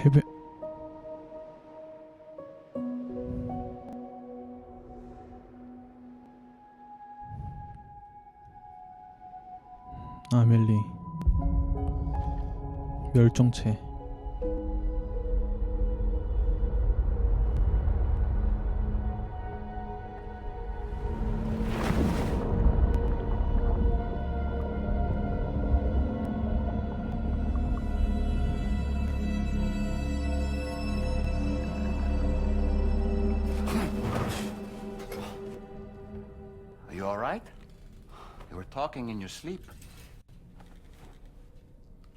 해변 아멜리 멸종체. Are you all right? You were talking in your sleep.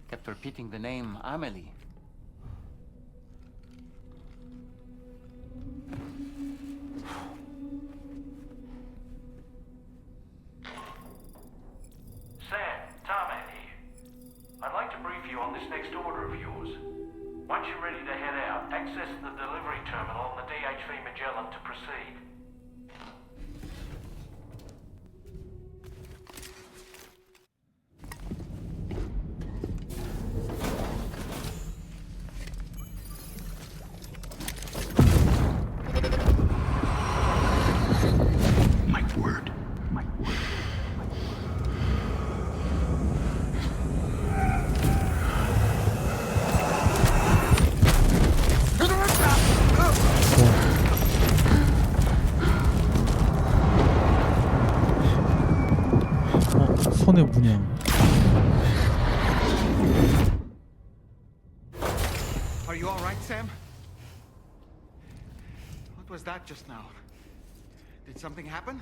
Kept repeating the name Amelie. Sam, Tarman here. I'd like to brief you on this next order of yours. Once you're ready to head out, access the delivery terminal on the DHV Magellan to proceed. 손에 문양. Are you all right, Sam? What was that just now? Did something happen?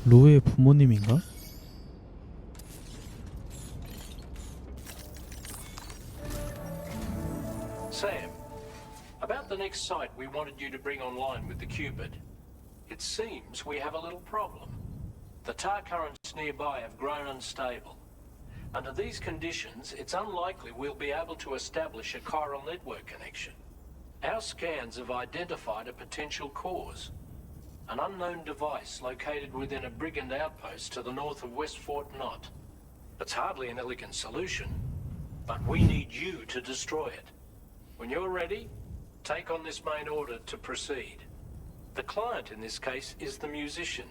로의 부모님인가? Sam, about the next site we wanted you to bring online with the Cupid. It seems we have a little problem. The tar currents nearby have grown unstable. Under these conditions, it's unlikely we'll be able to establish a chiral network connection. Our scans have identified a potential cause. An unknown device located within a brigand outpost to the north of West Fort Knott. It's hardly an elegant solution, but we need you to destroy it. When you're ready, take on this main order to proceed. The client in this case is the musician.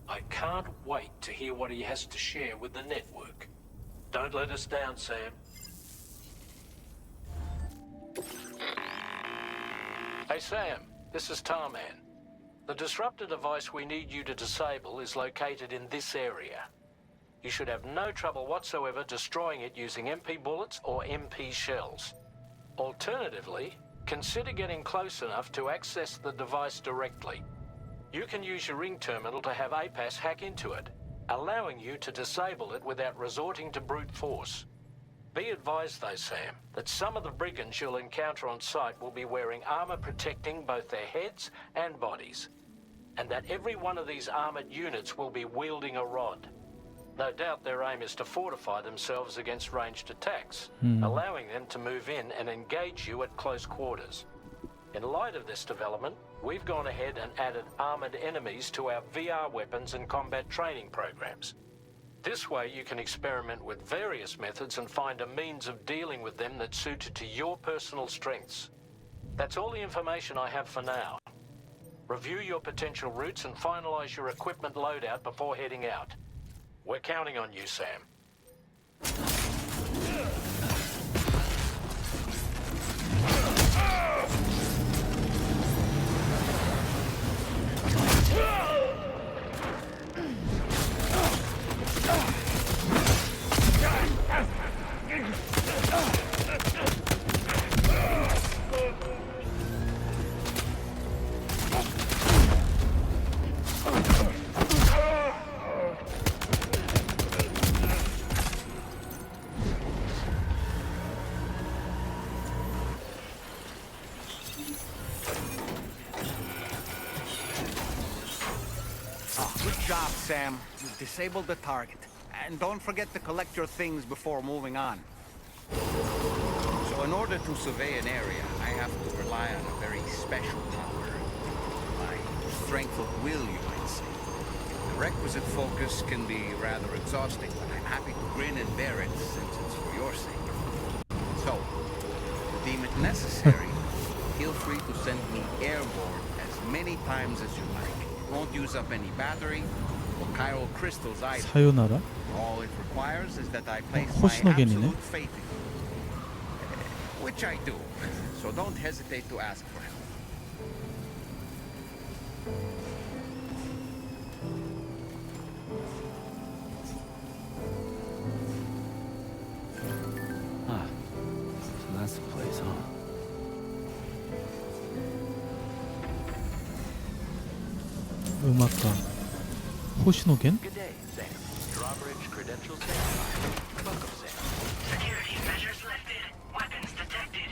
I can't wait to hear what he has to share with the network. Don't let us down, Sam. Hey Sam, this is Tarman. The disruptor device we need you to disable is located in this area. You should have no trouble whatsoever destroying it using MP bullets or MP shells. Alternatively, consider getting close enough to access the device directly. You can use your ring terminal to have APAS hack into it, allowing you to disable it without resorting to brute force. Be advised though, Sam, that some of the brigands you'll encounter on site will be wearing armor protecting both their heads and bodies, and that every one of these armored units will be wielding a rod. No doubt their aim is to fortify themselves against ranged attacks, allowing them to move in and engage you at close quarters. In light of this development, we've gone ahead and added armored enemies to our VR weapons and combat training programs. This way you can experiment with various methods and find a means of dealing with them that's suited to your personal strengths. That's all the information I have for now. Review your potential routes and finalize your equipment loadout before heading out. We're counting on you, Sam. Good job, Sam. You've disabled the target. And don't forget to collect your things before moving on. So in order to survey an area, I have to rely on a very special power. My strength of will, you might say. Requisite focus can be rather exhausting, but I'm happy to grin and bear it since it's for your sake. So, deem it necessary, feel free to send me airborne as many times as you like. Won't use up any battery or chiral crystals either. 사요나라? All it requires is that I place my 호시노겐이네. absolute faith in you. Which I do, so don't hesitate to ask for help. Ah, so that's the place, huh? 음악가 호시노겐? Good day, Sam. Drawbridge credentials verified. Welcome, Sam. Security measures lifted. Weapons detected.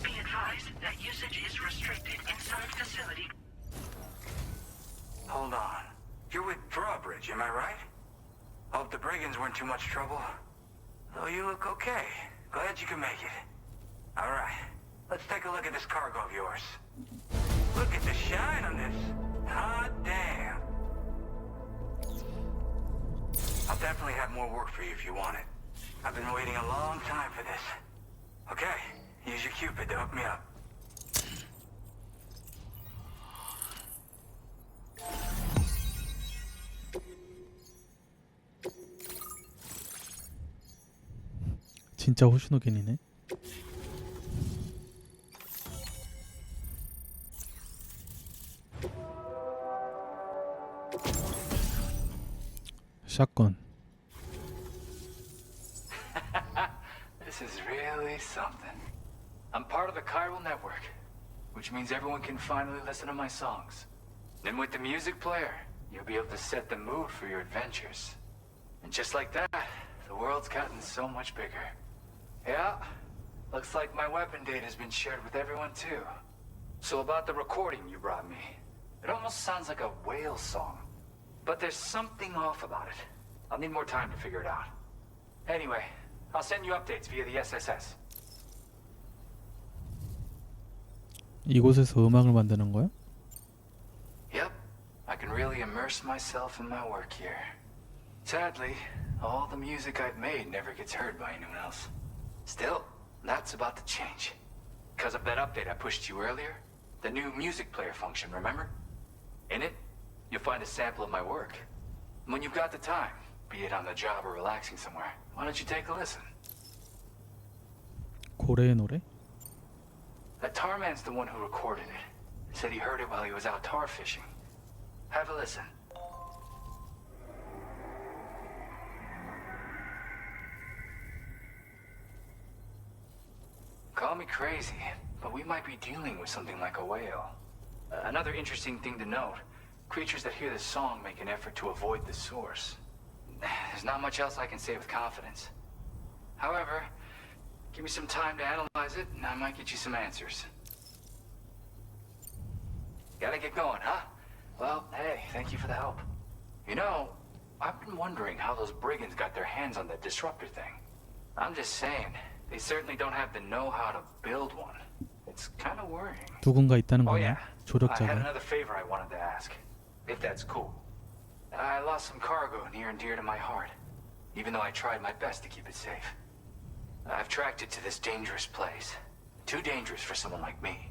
Be advised that usage is restricted inside facility. Hold on. You're with Drawbridge, am I right? Hope the brigands weren't too much trouble. Though you look okay. Glad you can make it. Alright, let's take a look at this cargo of yours. Look at the shine on this. Hot damn. I'll definitely have more work for you if you want it. I've been waiting a long time for this. Okay, use your Cupid to hook me up. 진짜 호시노겐이네. 샷건. This is really something. I'm part of the chiral network, which means everyone can finally listen to my songs. And with the music player, you'll be able to set the mood for your adventures. And just like that, the world's gotten so much bigger. Yeah, looks like my weapon data has been shared with everyone too. So about the recording you brought me, it almost sounds like a whale song. But there's something off about it. I'll need more time to figure it out. Anyway, I'll send you updates via the SSS. 이곳에서 음악을 만드는 거야? Yep, I can really immerse myself in my work here. Sadly, all the music I've made never gets heard by anyone else. Still, that's about to change. Because of that update I pushed you earlier, the new music player function, remember? In it, you'll find a sample of my work. When you've got the time, be it on the job or relaxing somewhere, why don't you take a listen? 고래의 노래? That tar man's the one who recorded it. Said he heard it while he was out tar fishing. Have a listen. Call me crazy, but we might be dealing with something like a whale. Another interesting thing to note, creatures that hear this song make an effort to avoid the source. There's not much else I can say with confidence. However, give me some time to analyze it, and I might get you some answers. Gotta get going, huh? Well, hey, thank you for the help. You know, I've been wondering how those brigands got their hands on that disruptor thing. I'm just saying, they certainly don't have the know-how to build one. It's kind of worrying. 누군가 있다는 Oh 거냐? yeah, I had 조력자가. another favor I wanted to ask, if that's cool. I lost some cargo near and dear to my heart, even though I tried my best to keep it safe. I've tracked it to this dangerous place. Too dangerous for someone like me.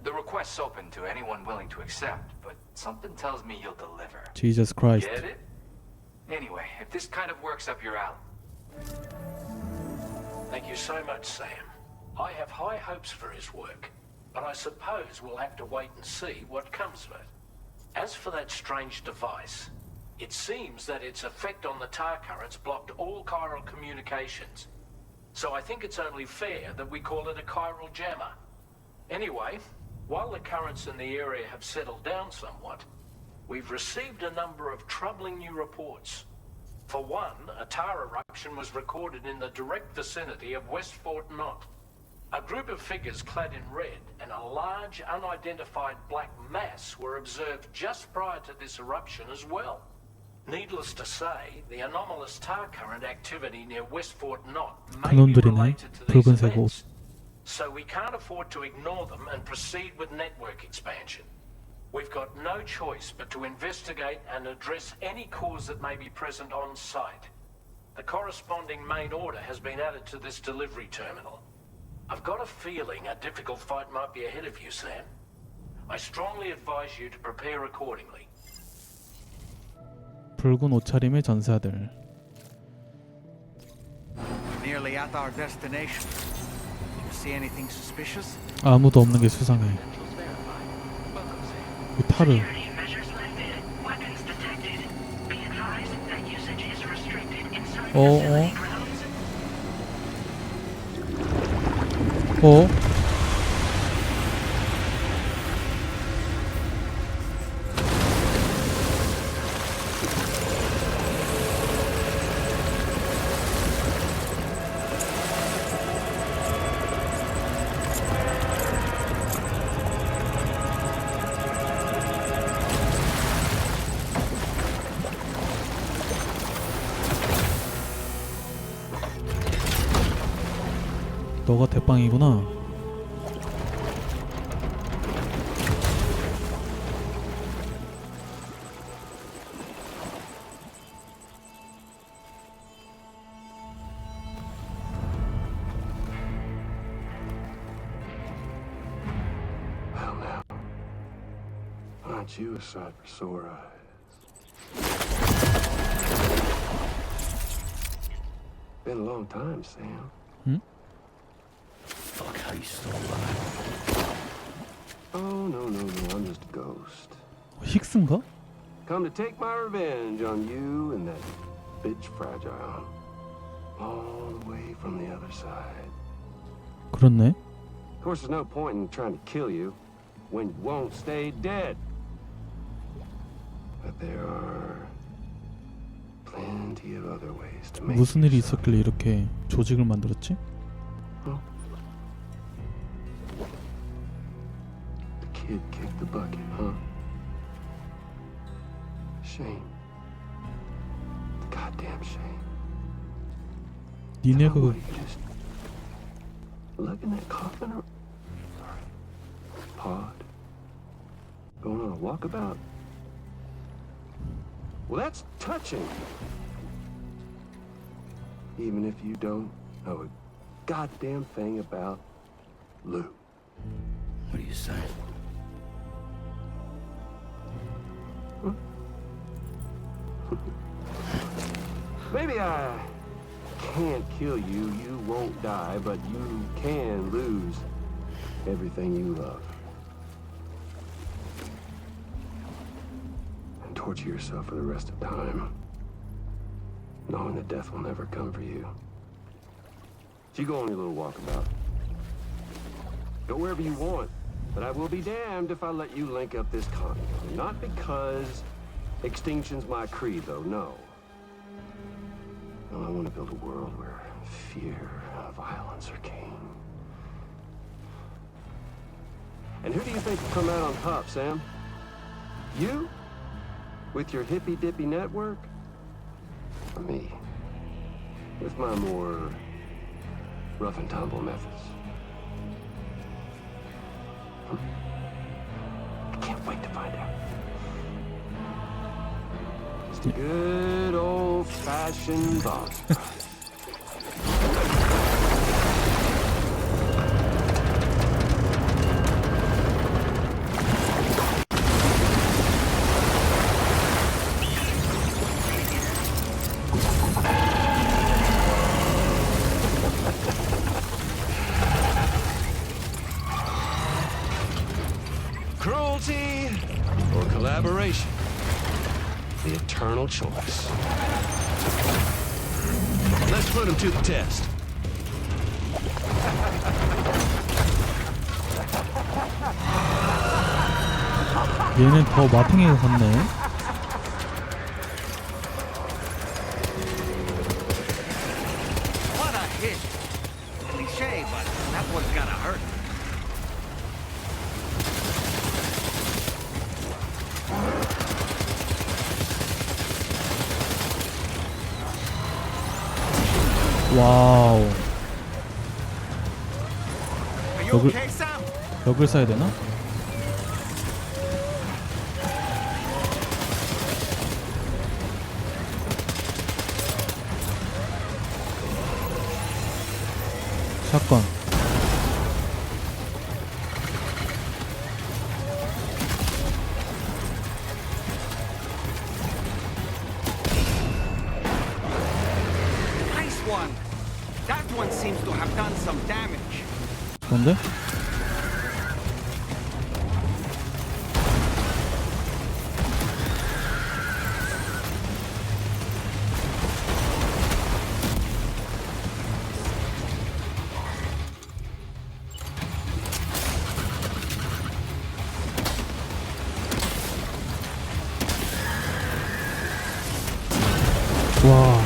The request's open to anyone willing to accept, but something tells me you'll deliver. Jesus Christ. Get it? Anyway, if this kind of works up your alley. Thank you so much, Sam. I have high hopes for his work, but I suppose we'll have to wait and see what comes of it. As for that strange device, it seems that its effect on the tar currents blocked all chiral communications. So I think it's only fair that we call it a chiral jammer. Anyway, while the currents in the area have settled down somewhat, we've received a number of troubling new reports. For one, a tar eruption was recorded in the direct vicinity of West Fort Knot. A group of figures clad in red and a large unidentified black mass were observed just prior to this eruption as well. Needless to say, the anomalous tar current activity near West Fort Knot may be 그놈들이네. related to these 붉은색 옷. events. So we can't afford to ignore them and proceed with network expansion. We've got no choice but to investigate and address any cause that may be present on site. The corresponding main order has been added to this delivery terminal. I've got a feeling a difficult fight might be ahead of you, Sam. I strongly advise you to prepare accordingly. 붉은 옷차림의 전사들. Nearly at our destination. Did you see anything suspicious? 아무도 없는 게 수상해. 이 타르. Security measures lifted. Weapons detected. Be advised that usage is restricted inside facility grounds. 너가 대빵이구나. Well, now, aren't you a sight for sore eyes? Been a long time, Sam. Fuck, how you still alive? Oh, no, I'm just a ghost. 힉스인가? Come to take my revenge on you and that bitch Fragile. All the way from the other side. 그렇네. Of course, there's no point in trying to kill you when you won't stay dead. But there are plenty of other ways to make 무슨 일이 you 있었길래 이렇게 조직을 만들었지? Well, the kid kicked the bucket, huh? Shame. Goddamn shame. 니네가 What, you just lug in that coffin or pod? Going on a walkabout? Well, that's touching. Even if you don't know a goddamn thing about Lou. What are you saying? Maybe I can't kill you, you won't die, but you can lose everything you love. And torture yourself for the rest of time, knowing that death will never come for you. So you go on your little walkabout. Go wherever you want, but I will be damned if I let you link up this continent. Not because extinction's my creed, though, no. No, I want to build a world where fear and violence are king. And who do you think will come out on top, Sam? You? With your hippy-dippy network? Or me? With my more rough and tumble methods? I can't wait to find out. Just a good old-fashioned boss fight. Cruelty or collaboration? The eternal choice. Let's put him to the test. 얘는 더 마탱이가 같네. What a hit! Cliche, but that one's gotta hurt. 와우. Are you Look- okay, Sam? 벽을 쏴야 되나? 사건. Nice one. That one seems to have done some damage. 좋은데? 와.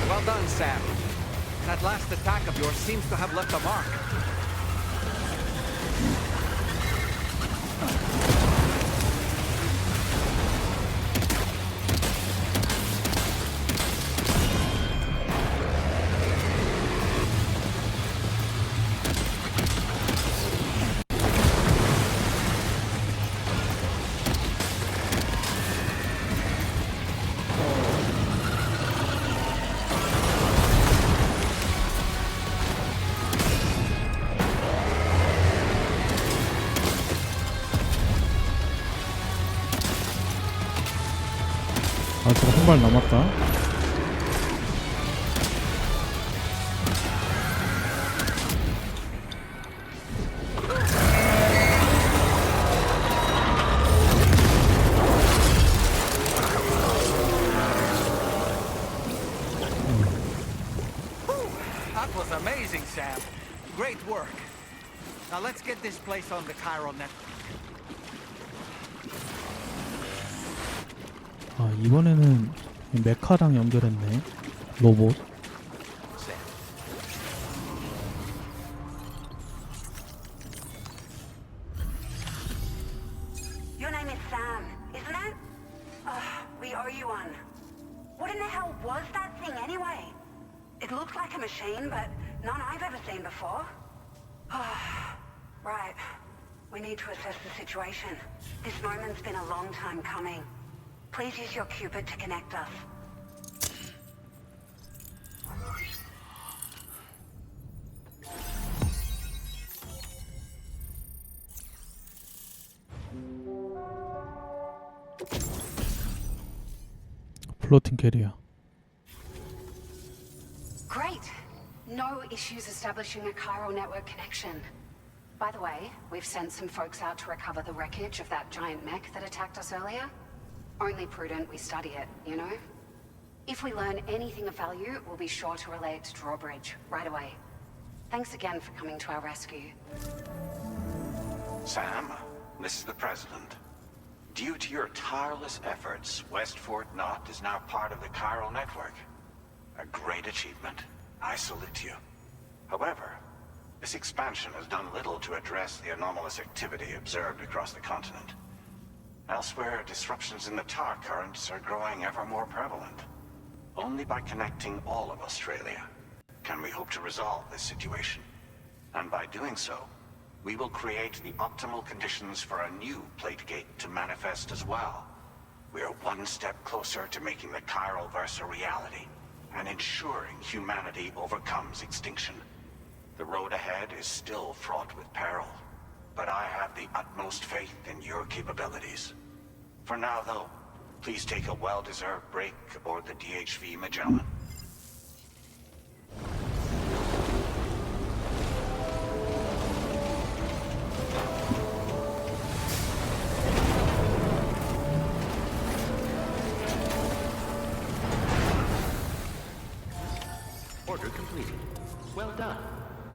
Well done, Sam. That last attack of yours seems to have left a mark. 아, 저거 한 발 남았다. That was amazing, Sam. Great work. Now let's get this place on the chiral network. 아, 이번에는 메카랑 연결했네. 로봇. Sam. Your name is Sam, isn't it? We owe you one. What in the hell was that thing anyway? It looks like a machine, but none I've ever seen before. Right. We need to assess the situation. This moment's been a long time coming. Please use your Cupid to connect us. 플로팅 캐리어. Great. No issues establishing a chiral network connection. By the way, we've sent some folks out to recover the wreckage of that giant mech that attacked us earlier. Only prudent we study it, you know? If we learn anything of value, we'll be sure to relay it to Drawbridge right away. Thanks again for coming to our rescue. Sam, this is the President. Due to your tireless efforts, West Fort Knot is now part of the chiral network. A great achievement. I salute you. However, this expansion has done little to address the anomalous activity observed across the continent. Elsewhere, disruptions in the tar currents are growing ever more prevalent. Only by connecting all of Australia can we hope to resolve this situation. And by doing so, we will create the optimal conditions for a new Plategate to manifest as well. We are one step closer to making the chiral verse a reality, and ensuring humanity overcomes extinction. The road ahead is still fraught with peril, but I have the utmost faith in your capabilities. For now, though, please take a well-deserved break aboard the DHV Magellan. Order completed. Well done.